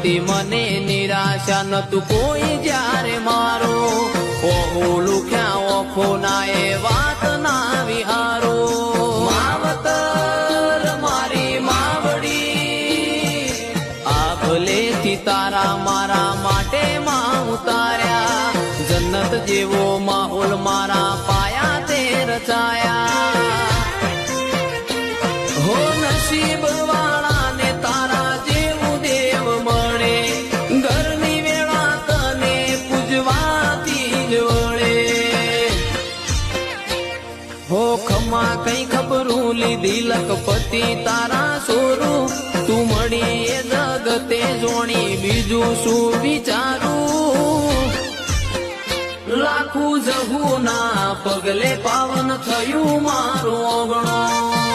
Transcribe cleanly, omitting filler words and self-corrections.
હતી મને નિરાશા નતું કોઈ જ્યારે મારો ઓહુલું ક્યાં ઓખો ના એ વાત ના વિહારો માવતર મારી માવડી આ ભલેથી તારા મારા માટે માં ઉતાર્યા જન્નત જેવો માહોલ મારા પાયા તે રચાયા હો નસીબ વાળાને તારા જેવું દેવ મળે ઘરની વેળા તને પૂજવાથી જ વળે હો ખમા કઈ ખબરું લીધી લખપતિ તારા સોરું તું મળી એ જગતે જોણી બીજું શું વિચારું લાખું જહુ ના પગલે પાવન થયું મારું ઓગણો